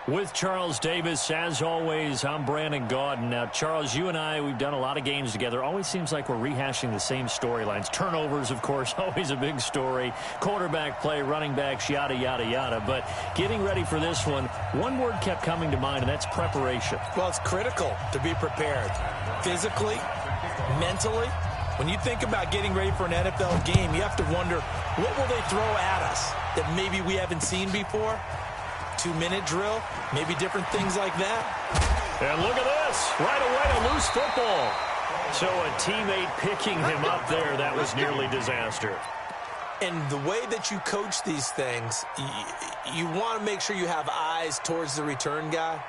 With Charles Davis, as always, I'm Brandon Gaudin. Now, Charles, you and I, we've done a lot of games together. Always seems like we're rehashing the same storylines. Turnovers, of course, always a big story. Quarterback play, running backs, yada, yada, yada. But getting ready for this one word kept coming to mind, and that's preparation. Well, it's critical to be prepared. Physically, mentally. When you think about getting ready for an NFL game, you have to wonder, what will they throw at us that maybe we haven't seen before? 2-minute drill, maybe different things like that. And look at this, right away a loose football. So a teammate picking him up there, that was nearly disaster. And the way that you coach these things, you want to make sure you have eyes towards the return guy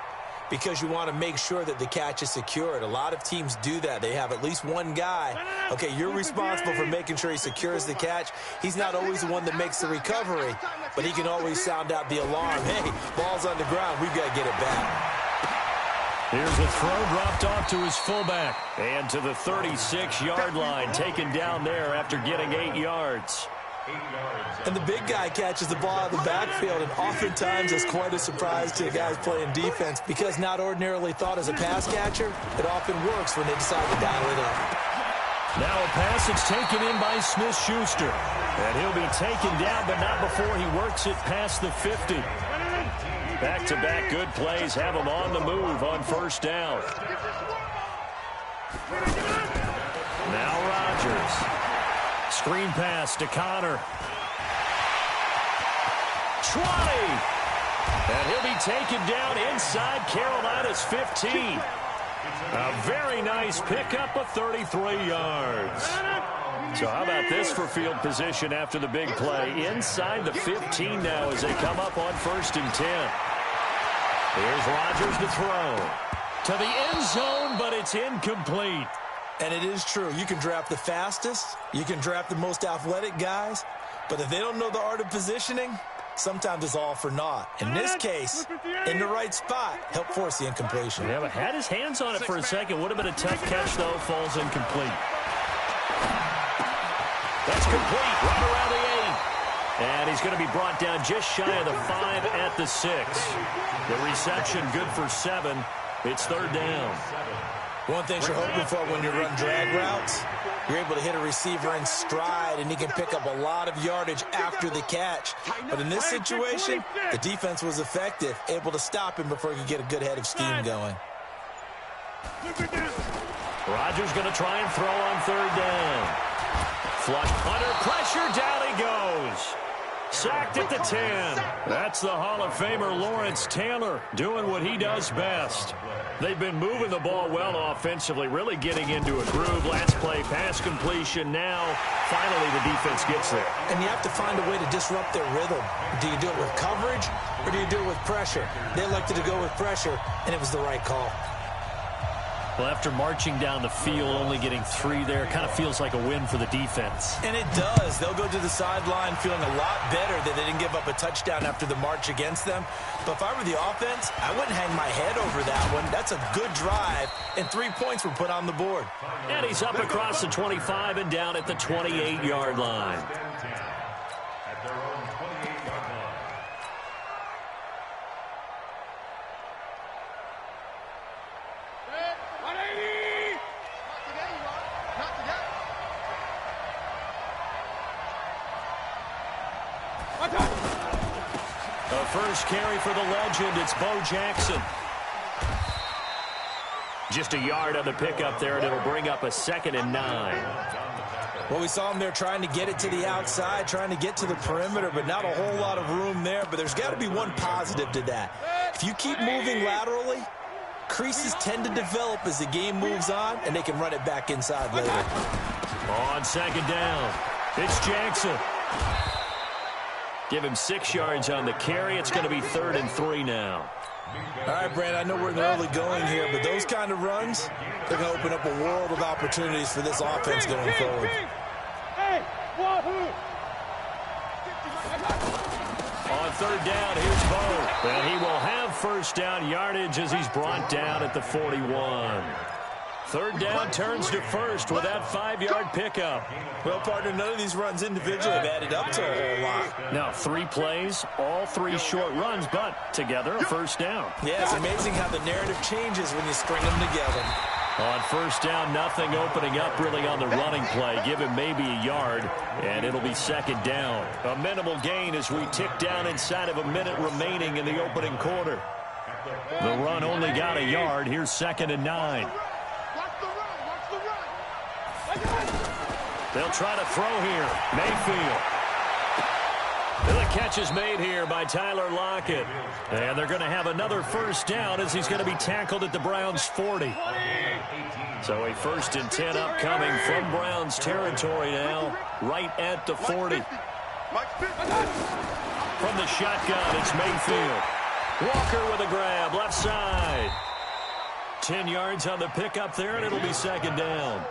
because you want to make sure that the catch is secured. A lot of teams do that. They have at least one guy. Okay, you're responsible for making sure he secures the catch. He's not always the one that makes the recovery, but he can always sound out the alarm. Hey, ball's on the ground. We've got to get it back. Here's a throw dropped off to his fullback. And to the 36-yard line, taken down there after getting 8 yards. And the big guy catches the ball out of the backfield, and oftentimes it's quite a surprise to the guys playing defense because not ordinarily thought as a pass catcher, it often works when they decide to dial it up. Now a pass that's taken in by Smith-Schuster. And he'll be taken down, but not before he works it past the 50. Back-to-back good plays have him on the move on first down. Now Rodgers. Screen pass to Connor. 20. And he'll be taken down inside Carolina's 15. A very nice pickup of 33 yards. So how about this for field position after the big play? Inside the 15 now as they come up on 1st and 10. Here's Rodgers to throw. To the end zone, but it's incomplete. And it is true. You can draft the fastest. You can draft the most athletic guys. But if they don't know the art of positioning, sometimes it's all for naught. In this case, in the right spot, help force the incompletion. Yeah, but had his hands on it for a second. Would have been a tough catch, though. Falls incomplete. That's complete. Right around the 8. And he's going to be brought down just shy of the 5 at the 6. The reception good for 7. It's 3rd down. One thing you're hoping for when you run drag routes, you're able to hit a receiver in stride, and he can pick up a lot of yardage after the catch. But in this situation, the defense was effective, able to stop him before he could get a good head of steam going. Rodgers going to try and throw on 3rd down. Flush under pressure, down he goes. Sacked at the 10. That's the Hall of Famer Lawrence Taylor doing what he does best. They've been moving the ball well offensively, really getting into a groove. Last play, pass completion. Now, finally, the defense gets there. And you have to find a way to disrupt their rhythm. Do you do it with coverage, or do you do it with pressure? They elected to go with pressure, and it was the right call. Well, after marching down the field, only getting 3 there, kind of feels like a win for the defense. And it does. They'll go to the sideline feeling a lot better that they didn't give up a touchdown after the march against them. But if I were the offense, I wouldn't hang my head over that one. That's a good drive, and 3 points were put on the board. And he's up across the 25 and down at the 28-yard line. The first carry for the legend, it's Bo Jackson. Just a yard on the pickup there, and it'll bring up a 2nd and 9. Well, we saw him there trying to get it to the outside, trying to get to the perimeter, but not a whole lot of room there. But there's got to be one positive to that. If you keep moving laterally, creases tend to develop as the game moves on, and they can run it back inside later. On 2nd down, it's Jackson. Give him 6 yards on the carry. It's going to be 3rd and 3 now. All right, Brand, I know we're in the early going here, but those kind of runs, they're going to open up a world of opportunities for this offense going forward. On 3rd down, here's Bo. And he will have first down yardage as he's brought down at the 41. Third down turns to first with that 5-yard pickup. Well, partner, none of these runs individually have added up to a whole lot. Now, 3 plays, all 3 short runs, but together a first down. Yeah, it's amazing how the narrative changes when you string them together. On first down, nothing opening up really on the running play. Give him maybe a yard, and it'll be second down. A minimal gain as we tick down inside of a minute remaining in the opening quarter. The run only got a yard. Here's 2nd and 9. They'll try to throw here. Mayfield. The catch is made here by Tyler Lockett. And they're going to have another first down as he's going to be tackled at the Browns' 40. So a 1st and 10 upcoming from Browns territory now, right at the 40. From the shotgun, it's Mayfield. Walker with a grab, left side. 10 yards on the pickup there, and it'll be second down.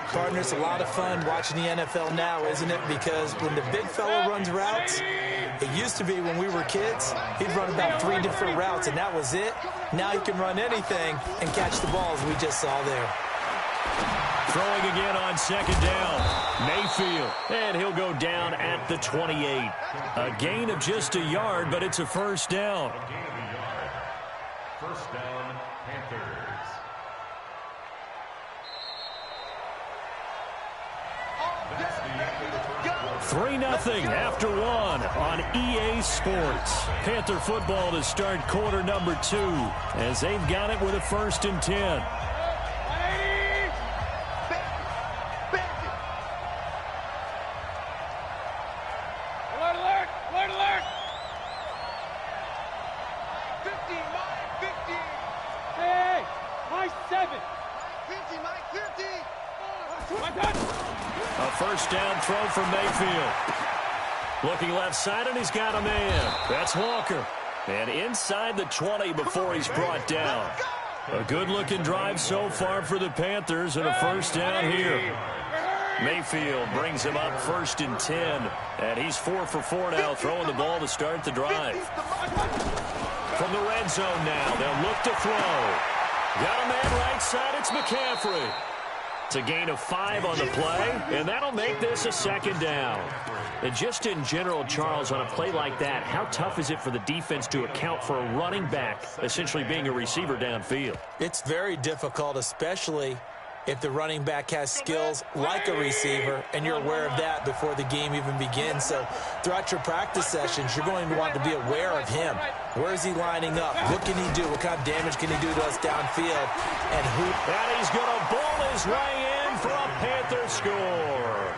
Partner, it's a lot of fun watching the NFL now, isn't it? Because when the big fella runs routes, it used to be when we were kids, he'd run about 3 different routes, and that was it. Now he can run anything and catch the balls we just saw there. Throwing again on second down. Mayfield. And he'll go down at the 28. A gain of just a yard, but it's a first down. First down, Panthers. 3-0 after 1 on EA Sports. Panther football to start quarter number 2 as they've got it with a 1st and 10. First down throw from Mayfield. Looking left side, and he's got a man. That's Walker. And inside the 20 before he's brought down. A good-looking drive so far for the Panthers, and a first down here. Mayfield brings him up 1st and 10. And he's 4 for 4 now, throwing the ball to start the drive. From the red zone now, they'll look to throw. Got a man right side, it's McCaffrey. It's a gain of 5 on the play, and that'll make this a second down. And just in general, Charles, on a play like that, how tough is it for the defense to account for a running back essentially being a receiver downfield? It's very difficult, especially if the running back has skills like a receiver, and you're aware of that before the game even begins. So throughout your practice sessions, you're going to want to be aware of him. Where is he lining up? What can he do? What kind of damage can he do to us downfield? And who? And he's going to bowl his way in for a Panther score.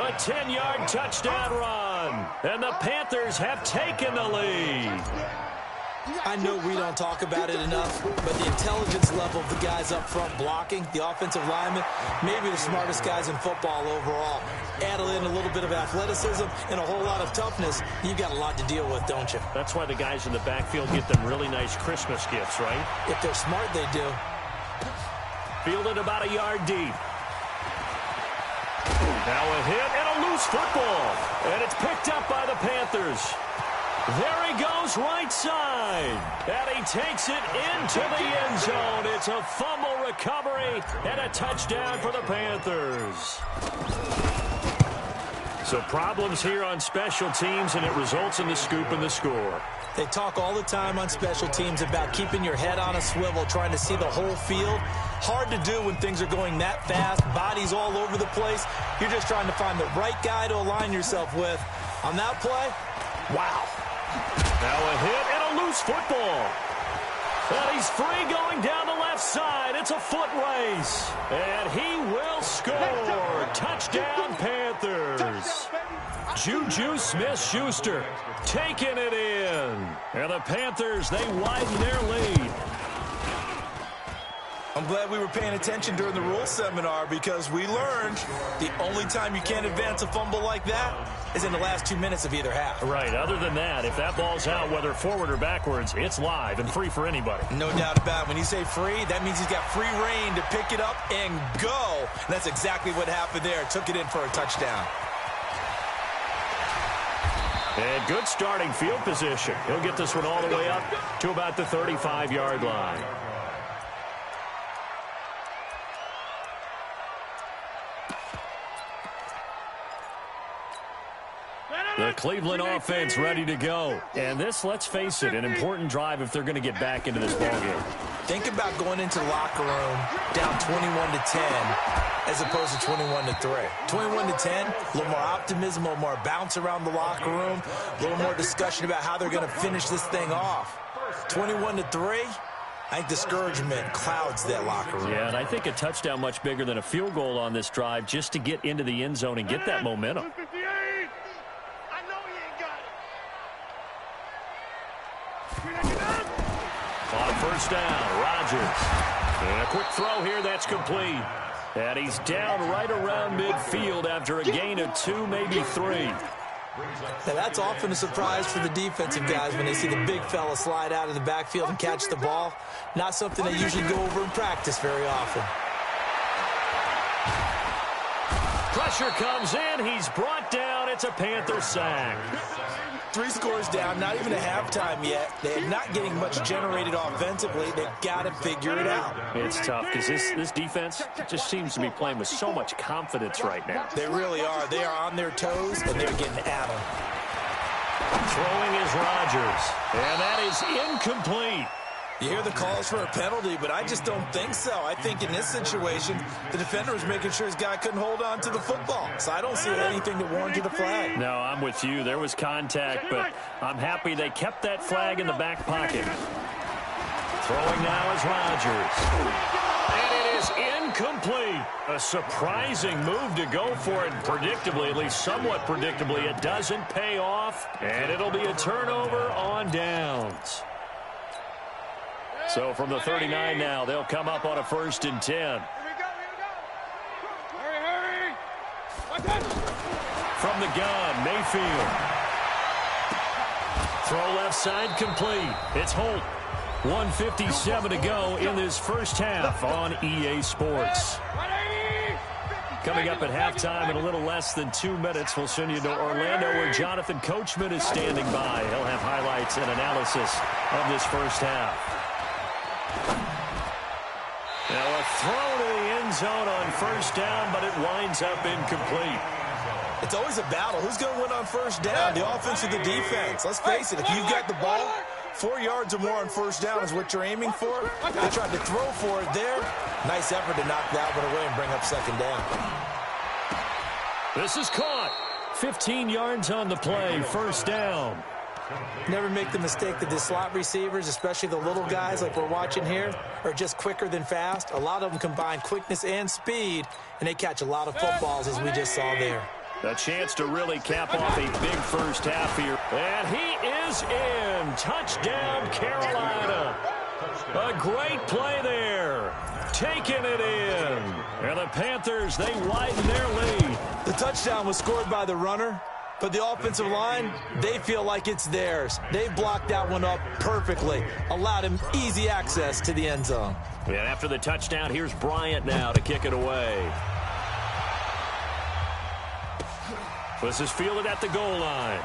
A 10-yard touchdown run. And the Panthers have taken the lead. I know we don't talk about it enough, but the intelligence level of the guys up front blocking, the offensive linemen, maybe the smartest guys in football overall. Add in a little bit of athleticism and a whole lot of toughness, you've got a lot to deal with, don't you? That's why the guys in the backfield get them really nice Christmas gifts, right? If they're smart, they do. Fielded about a yard deep. Now a hit and a loose football. And it's picked up by the Panthers. There he goes right side. And he takes it into the end zone. It's a fumble recovery and a touchdown for the Panthers. So problems here on special teams, and it results in the scoop and the score. They talk all the time on special teams about keeping your head on a swivel, trying to see the whole field. Hard to do when things are going that fast, bodies all over the place. You're just trying to find the right guy to align yourself with. On that play, wow. Now a hit and a loose football. And he's free going down the left side. It's a foot race. And he will score. Touchdown, Panthers. Juju Smith-Schuster taking it in. And the Panthers, they widen their lead. I'm glad we were paying attention during the rules seminar, because we learned the only time you can't advance a fumble like that is in the last 2 minutes of either half. Right. Other than that, if that ball's out, whether forward or backwards, it's live and free for anybody. No doubt about it. When you say free, that means he's got free reign to pick it up and go. And that's exactly what happened there. Took it in for a touchdown. And good starting field position. He'll get this one all the way up to about the 35-yard line. The Cleveland offense ready to go. And this, let's face it, an important drive if they're going to get back into this ballgame. Think about going into the locker room down 21-10 as opposed to 21-3. 21-10, a little more optimism, a little more bounce around the locker room, a little more discussion about how they're going to finish this thing off. 21-3, I think discouragement clouds that locker room. Yeah, and I think a touchdown much bigger than a field goal on this drive just to get into the end zone and get that momentum. On first down, Rodgers. And a quick throw here that's complete. And he's down right around midfield after a gain of 2, maybe 3. Now that's often a surprise for the defensive guys when they see the big fella slide out of the backfield and catch the ball. Not something they usually go over in practice very often. Pressure comes in. He's brought down. It's a Panther sack. 3 scores down, not even a halftime yet. They're not getting much generated offensively. They've got to figure it out. It's tough because this defense just seems to be playing with so much confidence right now. They really are. They are on their toes, and they're getting at them. Throwing is Rodgers, and that is incomplete. You hear the calls for a penalty, but I just don't think so. I think in this situation, the defender was making sure his guy couldn't hold on to the football. So I don't see anything that warranted a flag. No, I'm with you. There was contact, but I'm happy they kept that flag in the back pocket. Throwing now is Rodgers. And it is incomplete. A surprising move to go for it. Predictably, at least somewhat predictably, it doesn't pay off. And it'll be a turnover on downs. So from the 39 now, they'll come up on a 1st and 10. Hurry! From the gun, Mayfield. Throw left side complete. It's Holt. 1:57 to go in this first half on EA Sports. Coming up at halftime in a little less than 2 minutes, we'll send you to Orlando where Jonathan Coachman is standing by. He'll have highlights and analysis of this first half. Now a throw to the end zone on first down, but it winds up incomplete. It's always a battle. Who's going to win on first down, the offense or the defense? Let's face it, if you've got the ball, 4 yards or more on first down is what you're aiming for. They tried to throw for it there. Nice effort to knock that one away and bring up second down. This is caught. 15 yards on the play, first down. Never make the mistake that the slot receivers, especially the little guys like we're watching here, are just quicker than fast. A lot of them combine quickness and speed, and they catch a lot of footballs, as we just saw there. A chance to really cap off a big first half here. And he is in. Touchdown, Carolina. A great play there. Taking it in. And the Panthers, they widen their lead. The touchdown was scored by the runner. But the offensive line, they feel like it's theirs. They blocked that one up perfectly. Allowed him easy access to the end zone. And after the touchdown, here's Bryant now to kick it away. This is fielded at the goal line.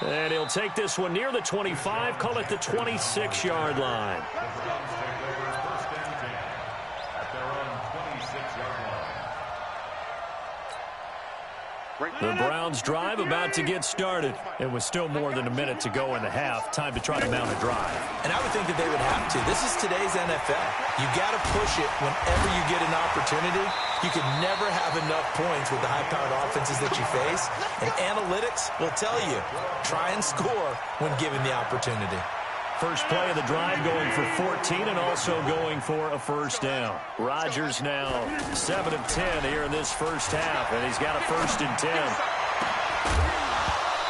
And he'll take this one near the 25, call it the 26-yard line. The Browns drive about to get started. It was still more than a minute to go in the half. Time to try to mount a drive. And I would think that they would have to. This is today's NFL. You got to push it whenever you get an opportunity. You can never have enough points with the high-powered offenses that you face. And analytics will tell you, try and score when given the opportunity. First play of the drive going for 14 and also going for a first down. Rodgers now 7 of 10 here in this first half, and he's got a 1st and 10.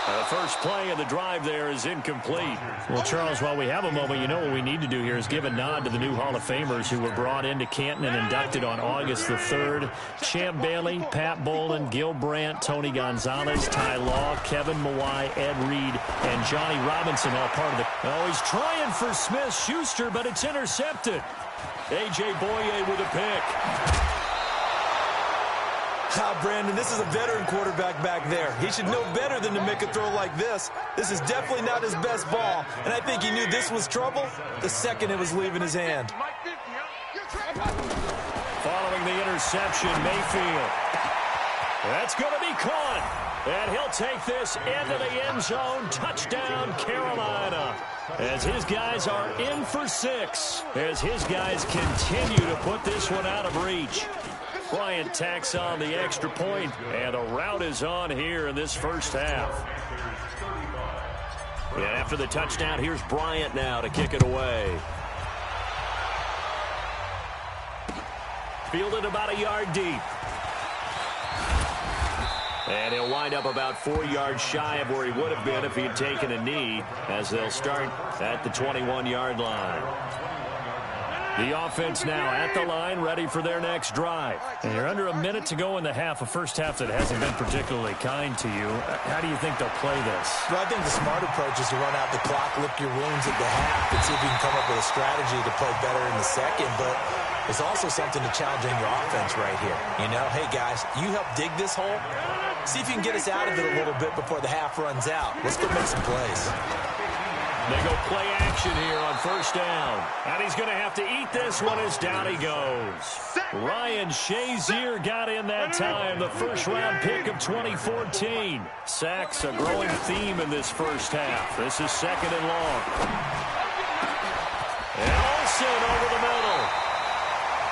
The first play of the drive there is incomplete. Well, Charles, while we have a moment, you know what we need to do here is give a nod to the new Hall of Famers who were brought into Canton and inducted on August the 3rd. Champ Bailey, Pat Bolin, Gil Brandt, Tony Gonzalez, Ty Law, Kevin Mawai, Ed Reed, and Johnny Robinson all part of the... Oh, he's trying for Smith-Schuster, but it's intercepted. A.J. Boye with a pick. Brandon, this is a veteran quarterback back there. He should know better than to make a throw like this. This is definitely not his best ball, and I think he knew this was trouble the second it was leaving his hand. Following the interception, Mayfield. That's going to be caught. And he'll take this into the end zone. Touchdown, Carolina. As his guys are in for 6. As his guys continue to put this one out of reach. Bryant tacks on the extra point, and the route is on here in this first half. And after the touchdown, here's Bryant now to kick it away. Fielded about a yard deep. And he'll wind up about 4 yards shy of where he would have been if he had taken a knee, as they'll start at the 21-yard line. The offense now at the line, ready for their next drive. And you're under a minute to go in the half, a first half that hasn't been particularly kind to you. How do you think they'll play this? Well, I think the smart approach is to run out the clock, lick your wounds at the half, and see if you can come up with a strategy to play better in the second. But it's also something to challenge in your offense right here. You know, hey, guys, you help dig this hole. See if you can get us out of it a little bit before the half runs out. Let's go make some plays. They go play action here on first down. And he's going to have to eat this one as down he goes. Ryan Shazier got in that time, the first-round pick of 2014. Sacks a growing theme in this first half. This is second and long. And Olsen over the middle.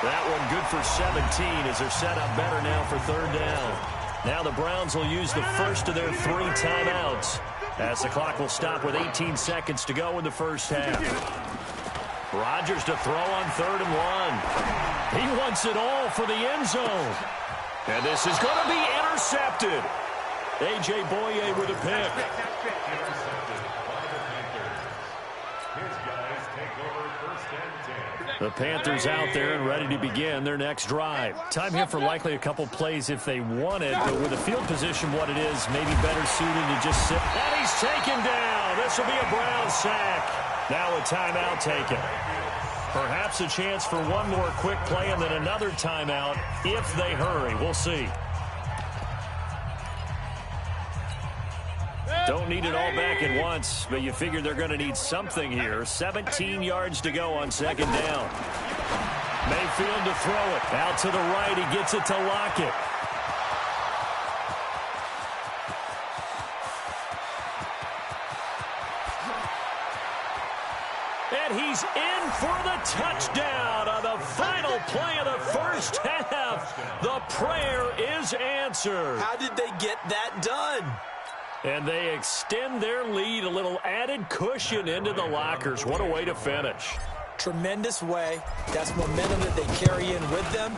That one good for 17 as they're set up better now for third down. Now the Browns will use the first of their 3 timeouts, as the clock will stop with 18 seconds to go in the first half. Rodgers to throw on 3rd and 1. He wants it all for the end zone. And this is going to be intercepted. A.J. Boye with a pick. The Panthers out there and ready to begin their next drive. Time here for likely a couple plays if they want it, but with the field position what it is, maybe better suited to just sit. And he's taken down. This will be a Brown sack. Now a timeout taken. Perhaps a chance for one more quick play and then another timeout if they hurry. We'll see. Don't need it all back at once, but you figure they're going to need something here. 17 yards to go on second down. Mayfield to throw it. Out to the right. He gets it to Lockett. And he's in for the touchdown on the final play of the first half. The prayer is answered. How did they get that done? And they extend their lead, a little added cushion into the lockers. What a way to finish. Tremendous way. That's momentum that they carry in with them.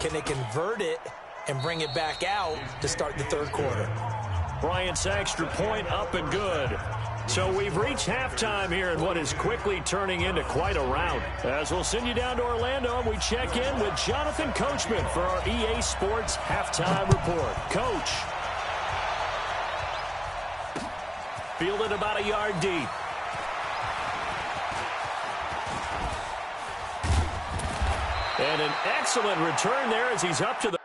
Can they convert it and bring it back out to start the third quarter? Bryant's extra point up and good. So we've reached halftime here in what is quickly turning into quite a rout. As we'll send you down to Orlando, and we check in with Jonathan Coachman for our EA Sports Halftime Report. Coach. Fielded about a yard deep. And an excellent return there as he's up to the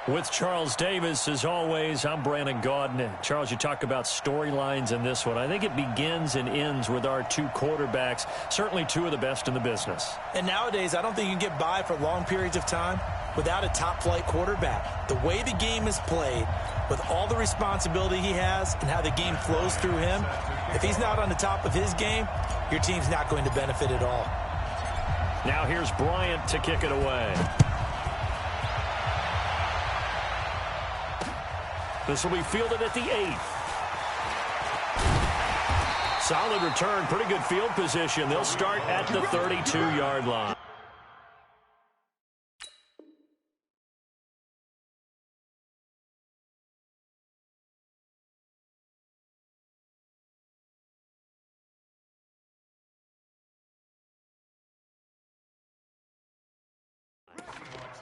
With Charles Davis, as always, I'm Brandon Gaudin. Charles, you talk about storylines in this one. I think it begins and ends with our two quarterbacks, certainly two of the best in the business. And nowadays, I don't think you can get by for long periods of time without a top-flight quarterback. The way the game is played, with all the responsibility he has and how the game flows through him, if he's not on the top of his game, your team's not going to benefit at all. Now here's Bryant to kick it away. This will be fielded at the 8th. Solid return, pretty good field position. They'll start at the 32-yard line.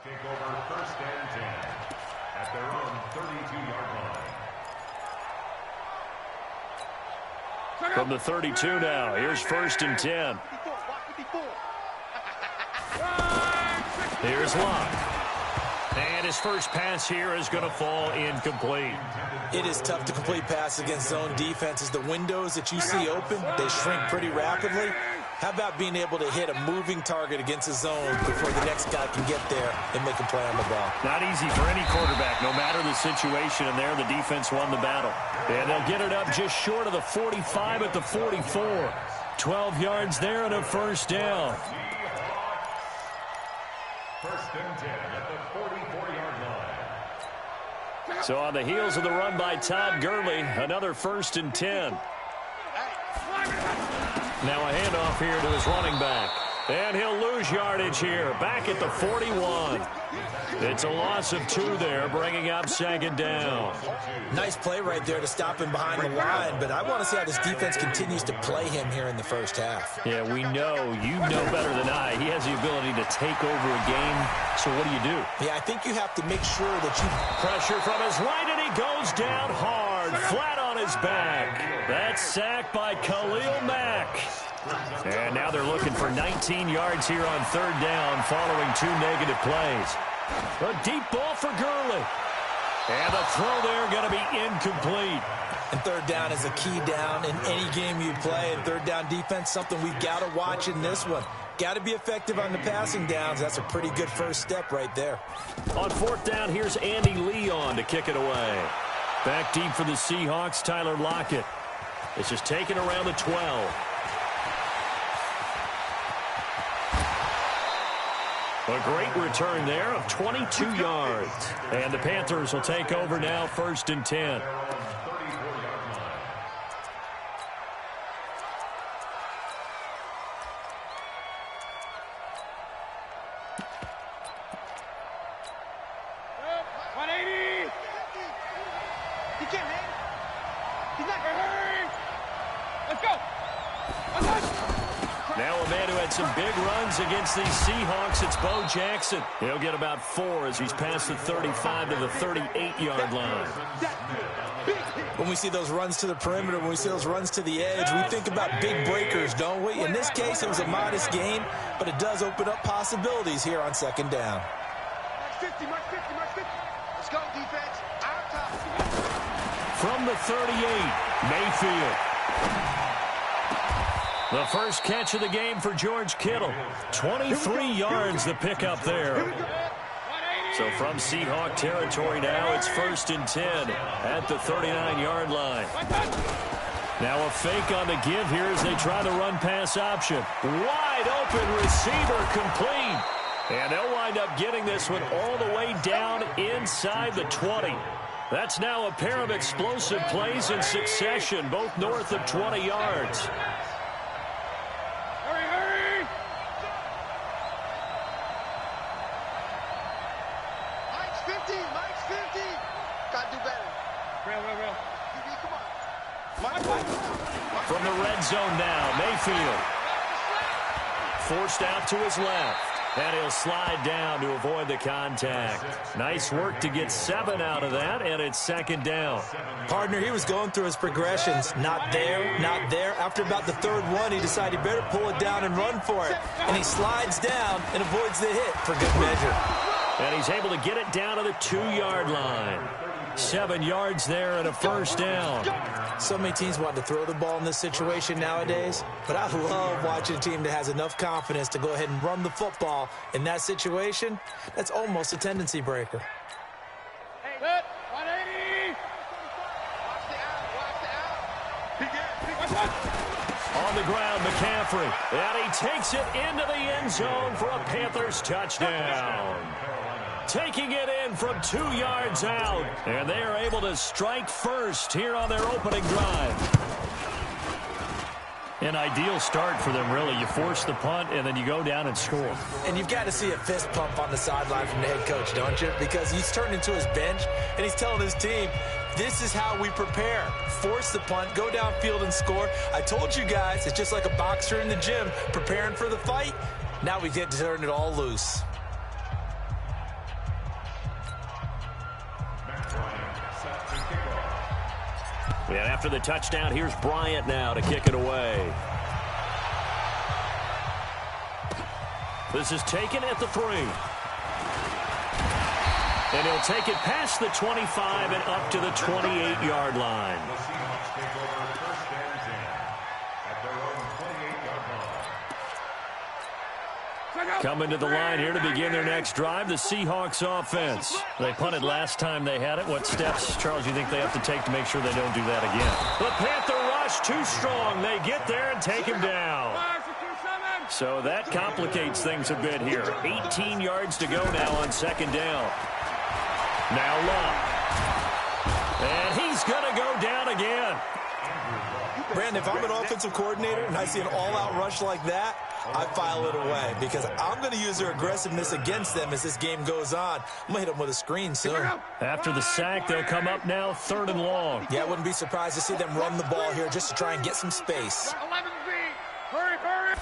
Take over first and 10 at their own 32-yard line. From the 32 now, here's first and 10. Here's Locke. And his first pass here is going to fall incomplete. It is tough to complete pass against zone defenses. The windows that you see open, they shrink pretty rapidly. How about being able to hit a moving target against a zone before the next guy can get there and make a play on the ball? Not easy for any quarterback, no matter the situation, and there the defense won the battle. And they'll get it up just short of the 45 at the 44. 12 yards there and a first down. First and 10 at the 44-yard line. So on the heels of the run by Todd Gurley, another first and 10. Now a handoff here to his running back. And he'll lose yardage here, back at the 41. It's a loss of 2 there, bringing up second down. Nice play right there to stop him behind the line, but I want to see how this defense continues to play him here in the first half. Yeah, we know, you know better than I, he has the ability to take over a game. So what do? Yeah, I think you have to make sure that you... Pressure from his right, and he goes down hard, flat on his back. That's sacked by Khalil Mack. And now they're looking for 19 yards here on third down following 2 negative plays. A deep ball for Gurley. And the throw there going to be incomplete. And third down is a key down in any game you play. And third down defense, something we've got to watch in this one. Got to be effective on the passing downs. That's a pretty good first step right there. On fourth down, here's Andy Leon to kick it away. Back deep for the Seahawks, Tyler Lockett. This is taken around the 12. A great return there of 22 yards. And the Panthers will take over now, first and 10. Some big runs against these Seahawks. It's Bo Jackson. He'll get about 4 as he's past the 35 to the 38-yard line. When we see those runs to the perimeter, when we see those runs to the edge, we think about big breakers, don't we? In this case, it was a modest gain, but it does open up possibilities here on second down. Mark 50, Mark 50, Mark 50. Let's go, defense. Out top. From the 38, Mayfield. The first catch of the game for George Kittle. 23 yards the pickup there. So from Seahawk territory now, it's first and 10 at the 39-yard line. Now a fake on the give here as they try the run-pass option. Wide open receiver complete. And they'll wind up getting this one all the way down inside the 20. That's now a pair of explosive plays in succession, both north of 20 yards. From the red zone now, Mayfield. Forced out to his left. And he'll slide down to avoid the contact. Nice work to get 7 out of that, and it's second down. Partner, he was going through his progressions. Not there, not there. After about the third one, he decided he better pull it down and run for it. And he slides down and avoids the hit for good measure. And he's able to get it down to the 2-yard line. 7 yards there and a first down. So many teams want to throw the ball in this situation nowadays, but I love watching a team that has enough confidence to go ahead and run the football in that situation. That's almost a tendency breaker. Hey, 180. Watch the out. On the ground, McCaffrey. And he takes it into the end zone for a Panthers touchdown. Taking it in from 2 yards out. And they are able to strike first here on their opening drive. An ideal start for them, really. You force the punt, and then you go down and score. And you've got to see a fist pump on the sideline from the head coach, don't you? Because he's turned into his bench, and he's telling his team, this is how we prepare. Force the punt, go downfield and score. I told you guys, it's just like a boxer in the gym preparing for the fight. Now we get to turn it all loose. And after the touchdown, here's Bryant now to kick it away. This is taken at the 3. And he'll take it past the 25 and up to the 28-yard line. The Seahawks take over first and 10 at their own 28-yard line. Coming to the line here to begin their next drive, the Seahawks offense. They punted last time they had it. What steps, Charles, you think they have to take to make sure they don't do that again? The Panther rush too strong. They get there and take him down. So that complicates things a bit here. 18 yards to go now on second down. Now Luck. And he's going to go down again. Brandon, if I'm an offensive coordinator and I see an all-out rush like that, I file it away because I'm going to use their aggressiveness against them as this game goes on. I'm going to hit them with a screen soon. After the sack, they'll come up now 3rd and long. Yeah, I wouldn't be surprised to see them run the ball here just to try and get some space. 11 feet. Hurry, hurry.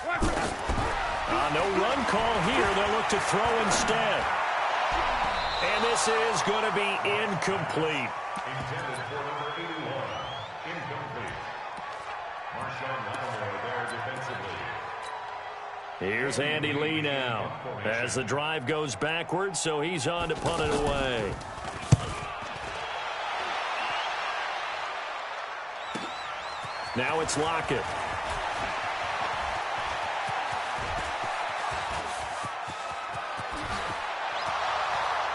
No run call here. They'll look to throw instead. And this is going to be incomplete. Intended for number 81. Incomplete. Marshawn Lattimore there defensively. Here's Andy Lee now as the drive goes backwards, so he's on to punt it away. Now it's Lockett.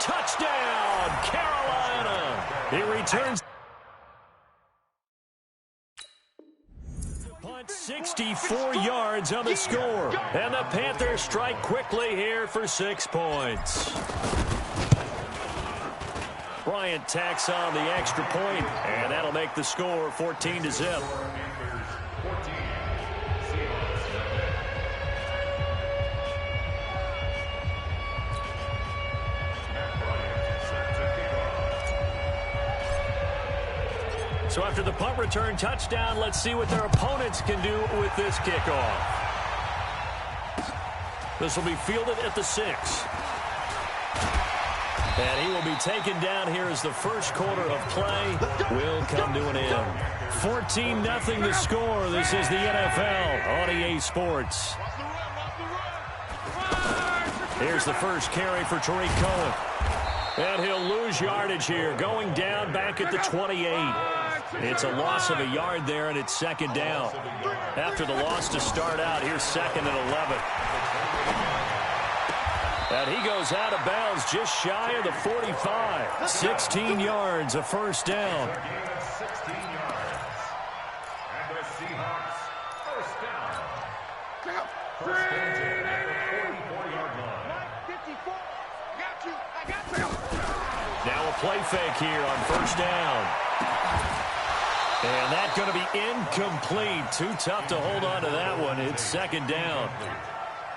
Touchdown, Carolina. He returns. 64 yards on the score. And the Panthers strike quickly here for 6 points. Bryant tacks on the extra point, and that'll make the score 14-0. So after the punt return touchdown, let's see what their opponents can do with this kickoff. This will be fielded at the 6. And he will be taken down here as the first quarter of play will come to an end. 14-0 the score. This is the NFL on EA Sports. Here's the first carry for Tariq Cohen. And he'll lose yardage here, going down back at the 28. It's a loss of a yard there, and it's second down. After the loss to start out, here's 2nd and 11. And he goes out of bounds just shy of the 45. 16 yards, a first down. And the Seahawks first down. First and 10 at the 44-yard line. 54. Got you. I got you. Now a play fake here on first down. And that's going to be incomplete. Too tough to hold on to that one. It's second down.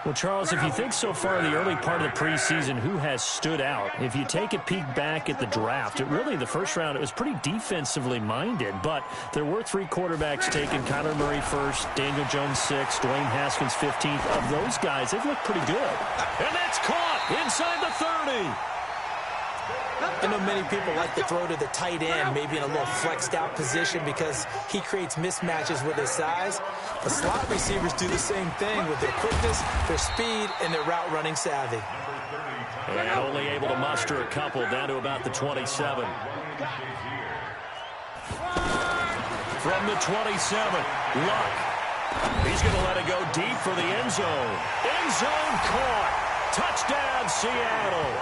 Well, Charles, if you think so far in the early part of the preseason, who has stood out? If you take a peek back at the draft, the first round, it was pretty defensively minded, but there were 3 quarterbacks taken. Kyler Murray first, Daniel Jones 6th, Dwayne Haskins 15th. Of those guys, they've looked pretty good. And that's caught inside the 30. I know many people like to throw to the tight end, maybe in a little flexed out position because he creates mismatches with his size. The slot receivers do the same thing with their quickness, their speed, and their route running savvy. And only able to muster a couple down to about the 27. From the 27, Luck. He's going to let it go deep for the end zone. End zone caught. Touchdown, Seattle.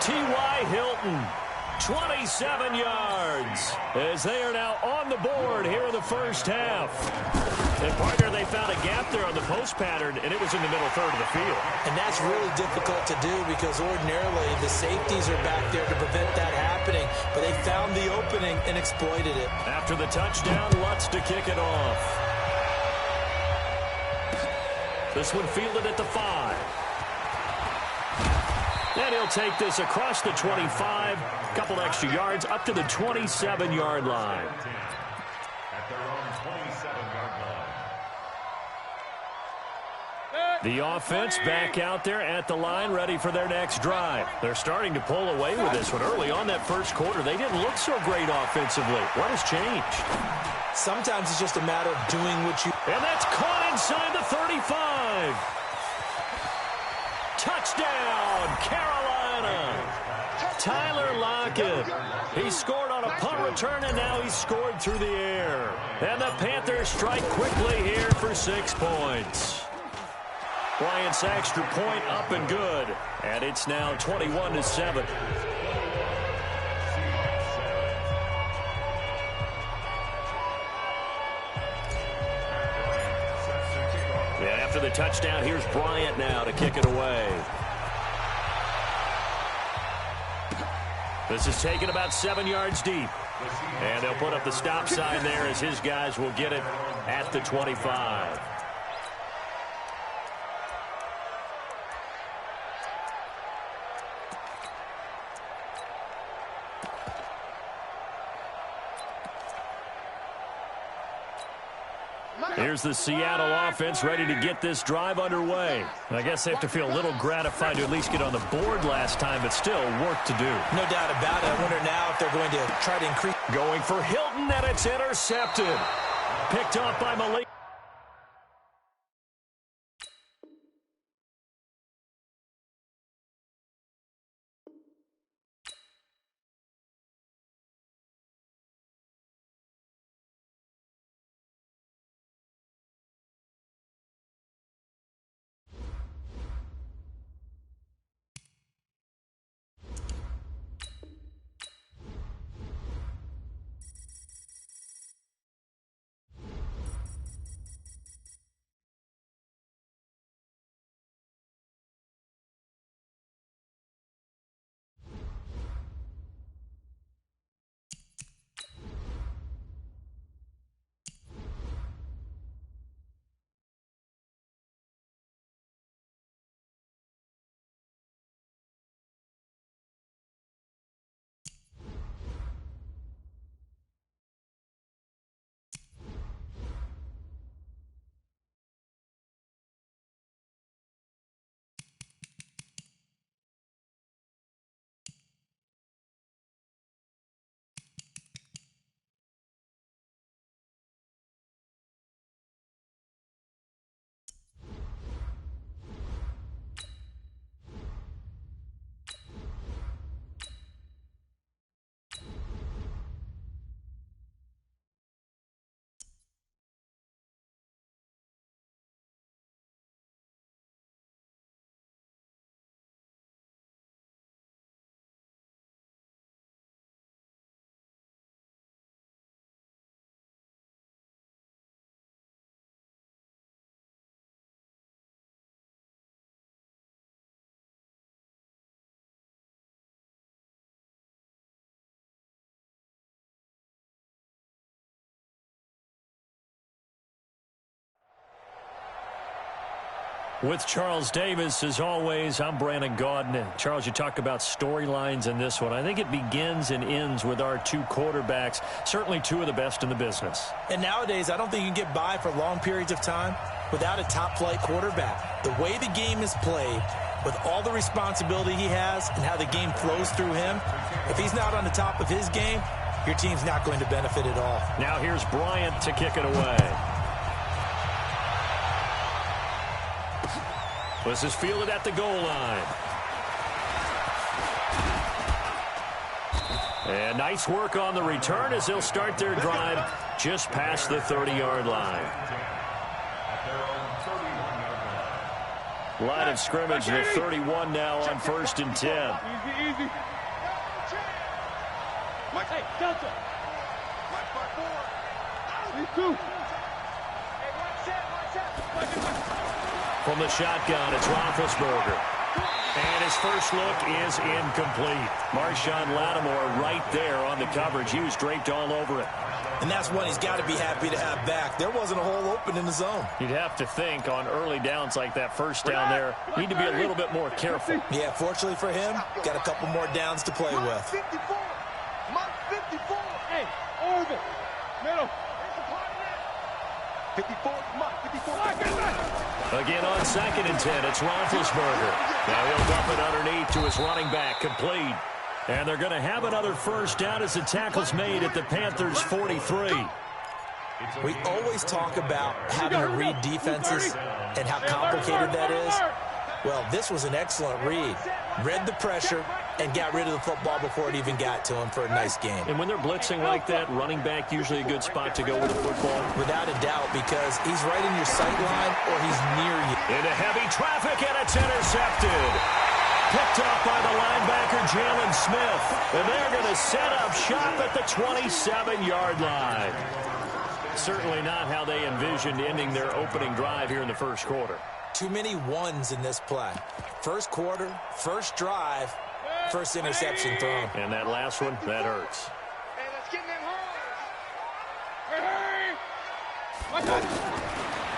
T.Y. Hilton, 27 yards, as they are now on the board here in the first half. And, partner, they found a gap there on the post pattern, and it was in the middle third of the field. And that's really difficult to do because ordinarily the safeties are back there to prevent that happening, but they found the opening and exploited it. After the touchdown, Lutz to kick it off. This one fielded at the 5. And he'll take this across the 25, a couple extra yards, up to the 27-yard line. At their own 27-yard line. The offense back out there at the line, ready for their next drive. They're starting to pull away with this one. Early on that first quarter, they didn't look so great offensively. What has changed? Sometimes it's just a matter of doing what you... And that's caught inside the 35. Touchdown, Carolina. Tyler Lockett. He scored on a punt return, and now he's scored through the air. And the Panthers strike quickly here for 6 points. Bryant's extra point up and good. And it's now 21-7. Yeah, after the touchdown, here's Bryant now to kick it away. This is taken about 7 yards deep. And they'll put up the stop sign there as his guys will get it at the 25. Here's the Seattle offense ready to get this drive underway. I guess they have to feel a little gratified to at least get on the board last time, but still work to do. No doubt about it. I wonder now if they're going to try to increase. Going for Hilton, and it's intercepted. Picked off by Malik. With Charles Davis, as always, I'm Brandon Gaudin. Charles, you talk about storylines in this one. I think it begins and ends with our two quarterbacks, certainly two of the best in the business. And nowadays, I don't think you can get by for long periods of time without a top-flight quarterback. The way the game is played, with all the responsibility he has and how the game flows through him, If he's not on the top of his game, your team's not going to benefit at all. Now here's Bryant to kick it away. This is fielded at the goal line. And nice work on the return as they'll start their drive just past the 30-yard line. Line of scrimmage to 31 now on 1st and 10. Easy. Mike, hey, Delta. Mike, 5-4. These two. Hey, one set. From the shotgun, it's Roethlisberger. And his first look is incomplete. Marshawn Lattimore right there on the coverage. He was draped all over it. And that's one he's got to be happy to have back. There wasn't a hole open in the zone. You'd have to think on early downs like that first down there, need to be a little bit more careful. Yeah, fortunately for him, got a couple more downs to play with. 54. Mike, 54. Hey, orbit. Middle. 54. Mike, 54. Again on 2nd and 10, it's Roethlisberger. Now he'll dump it underneath to his running back, complete. And they're going to have another first down as the tackle's made at the Panthers' 43. We always talk about having to read defenses and how complicated that is. Well, this was an excellent read. Read the pressure and got rid of the football before it even got to him for a nice game. And when they're blitzing like that, running back usually a good spot to go with the football. Without a doubt, because he's right in your sight line or he's near you. Into heavy traffic, and it's intercepted. Picked up by the linebacker, Jalen Smith. And they're going to set up shop at the 27-yard line. Certainly not how they envisioned ending their opening drive here in the first quarter. Too many ones in this play. First quarter, first drive, first interception thrown. And that last one, that hurts. Hey, let's get in them holes.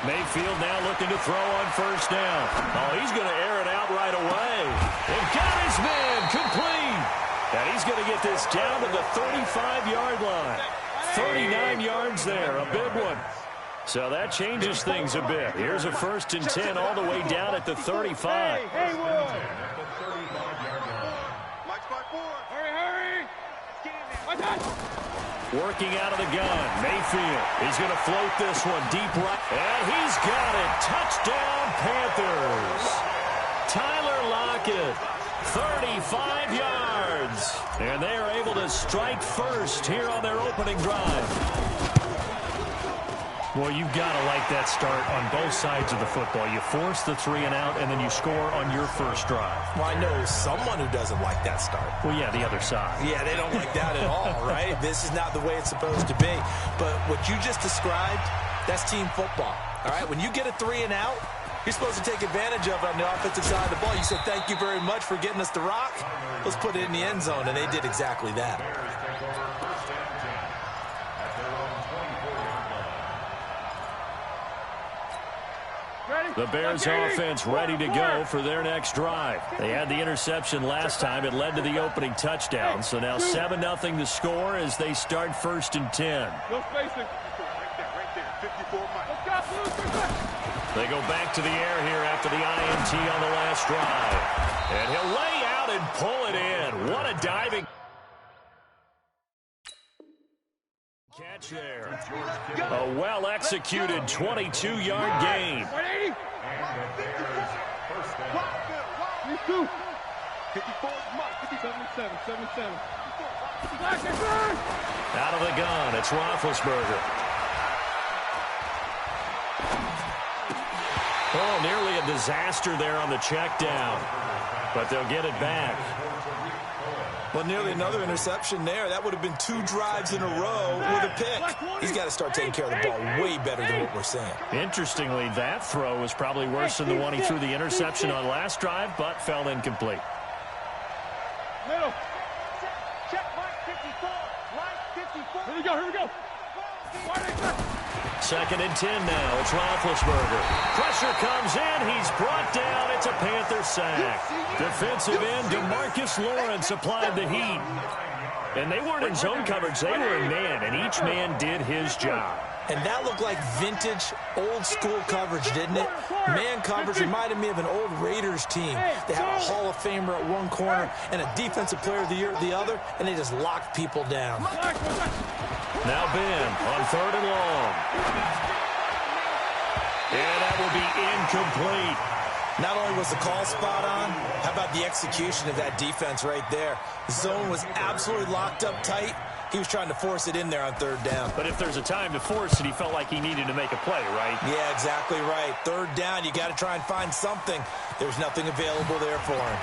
Mayfield now looking to throw on first down. Oh, he's going to air it out right away. And got his man complete. And he's going to get this down to the 35-yard line. 39 yards there, a big one. So that changes things a bit. Here's a 1st and 10 all the way down at the 35. Hey, Mike's 5-4. Hurry. Working out of the gun, Mayfield. He's going to float this one deep right. And he's got it. Touchdown, Panthers. Tyler Lockett, 35 yards. And they are able to strike first here on their opening drive. Well, you've got to like that start on both sides of the football. You force the 3 and out, and then you score on your first drive. Well, I know someone who doesn't like that start. Well, yeah, the other side. Yeah, they don't like that at all, right? This is not the way it's supposed to be. But what you just described, that's team football, all right? When you get a 3 and out, you're supposed to take advantage of it on the offensive side of the ball. You said, thank you very much for getting us the rock. Let's put it in the end zone, and they did exactly that. The Bears offense ready to go for their next drive. They had the interception last time. It led to the opening touchdown. So now 7-0 the score as they start 1st and 10. No spacing. Right there. 54 miles. They go back to the air here after the INT on the last drive. And he'll lay out and pull it in. What a diving catch there. A well-executed 22-yard gain. 77. Out of the gun, it's Roethlisberger. Oh, nearly a disaster there on the check down. But they'll get it back. Well, nearly another interception there. That would have been 2 drives in a row with a pick. He's got to start taking care of the ball way better than what we're saying. Interestingly, that throw was probably worse than the one he threw the interception on last drive, but fell incomplete. Middle. Check Mike 54. Line 54. Here we go. 2nd and 10 now. It's Roethlisberger. Pressure comes in. He's brought down. It's a Panther sack. Defensive end DeMarcus Lawrence applied the heat. And they weren't in zone coverage. They were in man, and each man did his job. And that looked like vintage, old-school coverage, didn't it? Man coverage reminded me of an old Raiders team. They had a Hall of Famer at one corner and a Defensive Player of the Year at the other, and they just locked people down. Now Ben on 3rd and long. And that will be incomplete. Not only was the call spot on, how about the execution of that defense right there? The zone was absolutely locked up tight. He was trying to force it in there on 3rd down. But if there's a time to force it, he felt like he needed to make a play, right? Yeah, exactly right. 3rd down, you got to try and find something. There's nothing available there for him.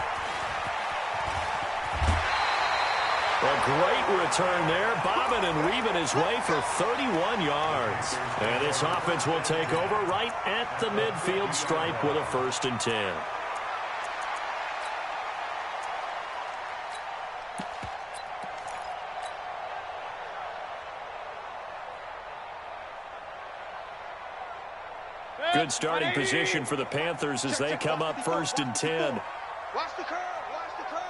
A great return there, bobbing and weaving his way for 31 yards. And this offense will take over right at the midfield stripe with a 1st and 10. Good starting position for the Panthers as they come up 1st and 10. Watch the curl. Watch the curls.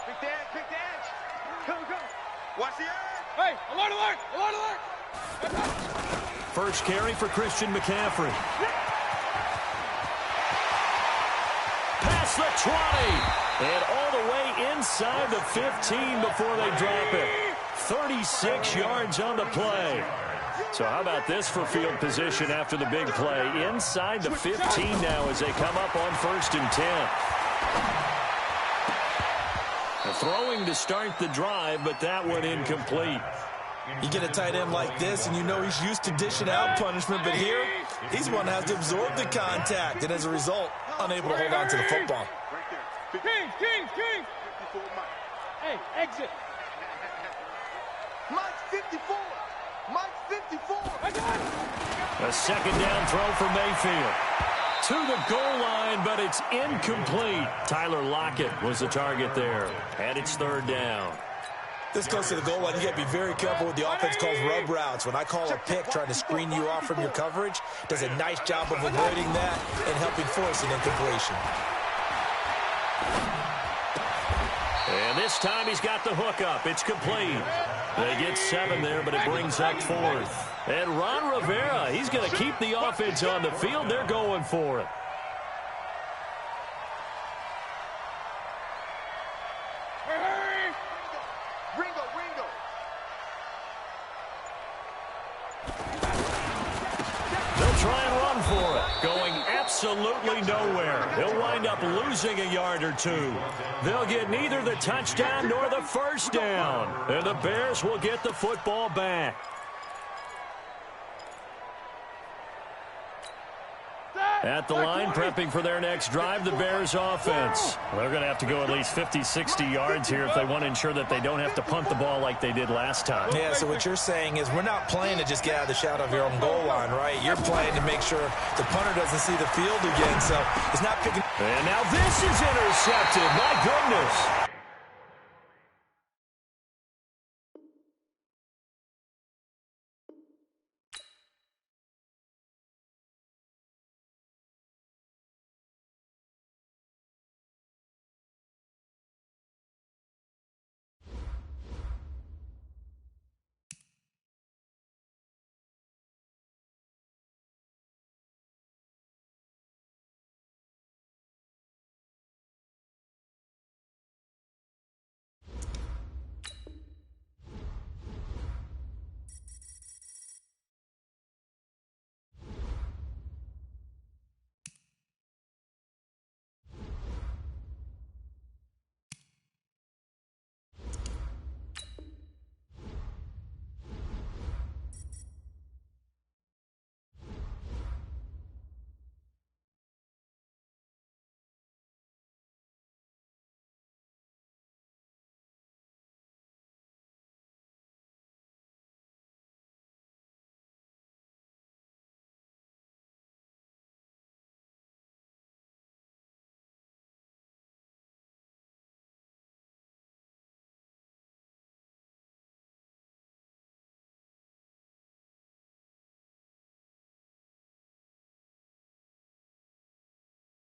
Pick the edge. Pick the edge. Come. Watch the edge. Hey, alert, alert, alert, alert. First carry for Christian McCaffrey. Past the 20. And all the way inside the 15 before they drop it. 36 yards on the play. So how about this for field position after the big play? Inside the 15 now as they come up on 1st and 10. Throwing to start the drive, but that one incomplete. You get a tight end like this, and you know he's used to dishing out punishment, but here, he's one that has to absorb the contact, and as a result, unable to hold on to the football. King. Hey, exit. Mike 54. Mike 54. A 2nd down throw for Mayfield. To the goal line, but it's incomplete. Tyler Lockett was the target there. And it's 3rd down. This close to the goal line, you got to be very careful with the offense calls rub routes. When I call a pick trying to screen you off from your coverage, does a nice job of avoiding that and helping force an incompletion. And this time he's got the hook up. It's complete. They get 7 there, but it brings up 4th. And Ron Rivera, he's going to keep the offense on the field. They're going for it. Ringo. They'll try and run for it. Going absolutely nowhere. They'll wind up losing a yard or 2. They'll get neither the touchdown nor the 1st down. And the Bears will get the football back. At the line, prepping for their next drive, the Bears offense. They're going to have to go at least 50, 60 yards here if they want to ensure that they don't have to punt the ball like they did last time. Yeah, so what you're saying is we're not playing to just get out of the shadow of your own goal line, right? You're playing to make sure the punter doesn't see the field again, so it's not picking. And now this is intercepted. My goodness.